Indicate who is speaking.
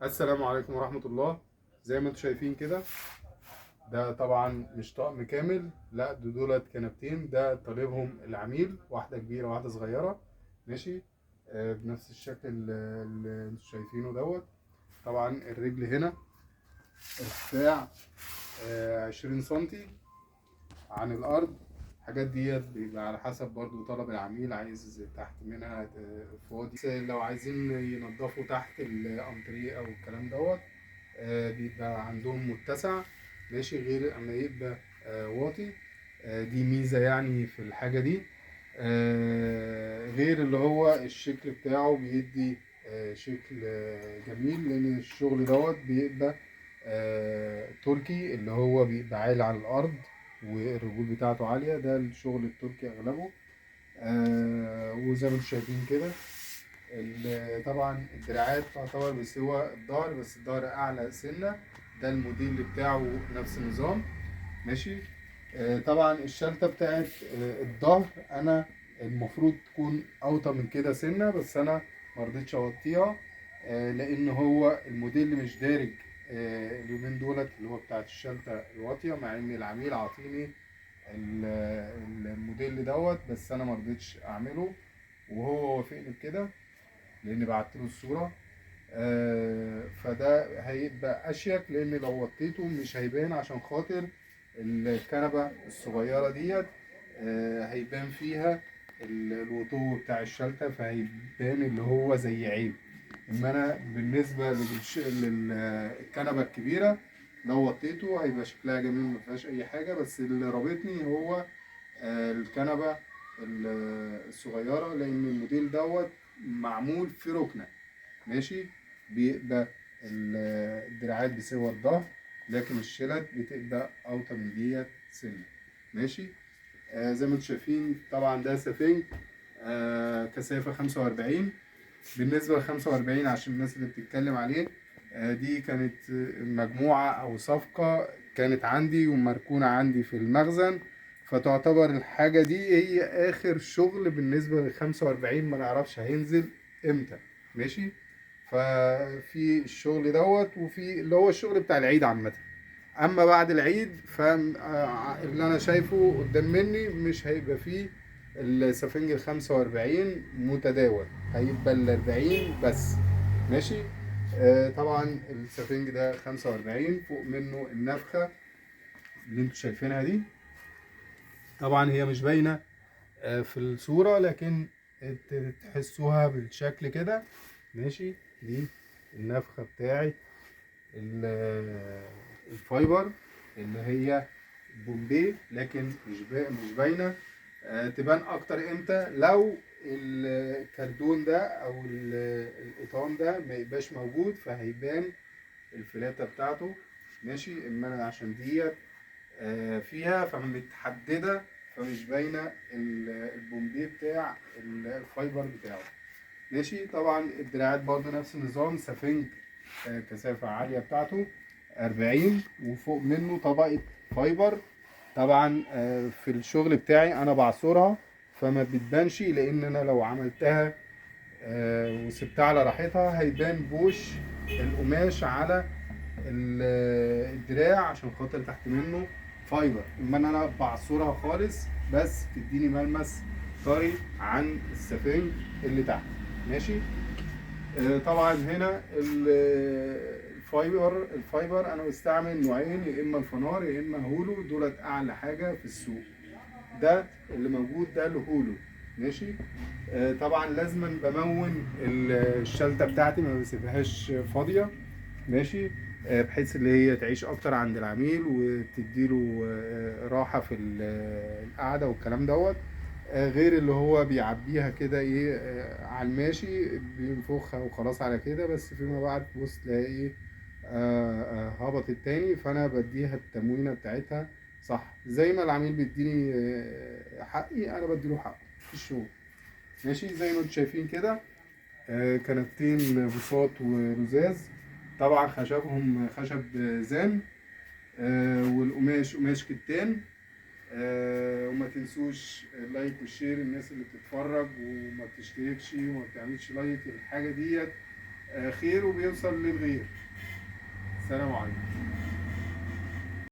Speaker 1: السلام عليكم ورحمة الله. زي ما انتم شايفين كده، ده طبعا مش طقم كامل، لا دولت كنبتين. ده طالبهم العميل، واحدة كبيرة واحدة صغيرة. ماشي. بنفس الشكل اللي انتم شايفينه دوت. طبعا الرجل هنا ارتفاع 20 سنتي عن الأرض. الحاجات ديت بيبقى على حسب برضو طلب العميل، عايز تحت منها فاضي. بس لو عايزين ينضفوا تحت الأنتريه أو الكلام دوت، بيبقى عندهم متسع. ماشي، غير اما يبقى واطي. دي ميزة يعني في الحاجة دي. غير اللي هو الشكل بتاعه بيدي شكل جميل، لان الشغل دوت بيبقى تركي، اللي هو بيبقى عالي على الارض والرجول بتاعته عالية. ده الشغل التركي اغلبه. وزي ما انتم شايفين كده، طبعا الدراعات تعتبر بسوى الظهر، بس الظهر اعلى سنه. ده الموديل بتاعه نفس النظام. ماشي. طبعا الشلته بتاعت الظهر انا المفروض تكون اوطى من كده سنه، بس انا مرضتش اوطيها. لان هو الموديل مش دارج اليومين دولت، اللي هو بتاعت الشلته الواطيه، مع ان العميل عاطيني الموديل دوت، بس انا مرضتش اعمله وهو وافقني بكده، لان بعت له الصوره. فده هيبقى اشيك، لان لو وطيته مش هيبان، عشان خاطر الكنبه الصغيره ديت هيبان فيها الوطو بتاع الشلته، فهيبان اللي هو زي عيب. اما انا بالنسبه للكنبه الكبيره، لو وطيته هيبقى شكلها جميل، ما فيهاش اي حاجه. بس اللي رابطني هو الكنبه الصغيره، لان الموديل دوت معمول في ركنه. ماشي. بيبقى الدراعات بسوى الظهر، لكن الشلت بتبقى اوطى من ديت سنه. ماشي. زي ما انتم شايفين، طبعا ده سفنج كثافه 45. بالنسبه ل 45، عشان الناس اللي بتتكلم عليه، دي كانت مجموعه او صفقه كانت عندي ومركونه عندي في المخزن. فتعتبر الحاجه دي هي اخر شغل بالنسبه لل 45، ما نعرفش هينزل امتى. ماشي. ففي الشغل دوت، وفي اللي هو الشغل بتاع العيد عامة. اما بعد العيد فاللي انا شايفه قدام مني مش هيبقى فيه السفنج ال 45 متداول، هيبقى ال 40 بس. ماشي. طبعا السفنج ده 45 فوق منه النفخة اللي انتوا شايفينها دي. طبعا هي مش باينة في الصورة، لكن تحسوها بالشكل كده. ماشي. دي النفخة بتاعت الفايبر، اللي هي بومبي، لكن مش باينة. تبان اكتر امتى لو الكردون ده او القطان ده ما يبقاش موجود، فهيبان الفلاتة بتاعته. ماشي. اما انا عشان ديت فيها فمتحددة، فمش باينة البومبي بتاع الفايبر بتاعه. ماشي. طبعا الدراعات برضو نفس النظام، سفنج كثافة عالية بتاعته 40، وفوق منه طبقة فايبر. طبعا في الشغل بتاعي انا بعصرها، فما بتبانش، لان انا لو عملتها وسبتها على راحتها هيبان بوش القماش على الدراع، عشان خاطر تحت منه فايبر. اما انا بعصرها خالص، بس تديني ملمس طري عن السفنج اللي تحت. ماشي. طبعا هنا الفايبر انا بستعمل نوعين، يا اما الفنار يا اما هولو، دولت اعلى حاجه في السوق. ده اللي موجود ده الهولو. ماشي. طبعا لازما بمون الشلته بتاعتي، ما بسيبهاش فاضيه. ماشي. بحيث اللي هي تعيش اكتر عند العميل، وتديله راحه في القعده والكلام دوت. غير اللي هو بيعبيها كده ايه على الماشي، بينفخها وخلاص على كده، بس فيما بعد تبص تلاقي ايه هبطت تاني. فانا بديها التموينه بتاعتها صح، زي ما العميل بيديني حقي، انا بديله حقه في الشغل. ماشي. زي ما انتم شايفين كده، كنبتين بساط ورزاز. طبعا خشبهم خشب زان. والقماش قماش كتان. وما تنسوش اللايك والشير، الناس اللي بتتفرج وما بتشتركش وما بتعملش لايك الحاجة ديت خير وبيوصل للغير. السلام عليكم.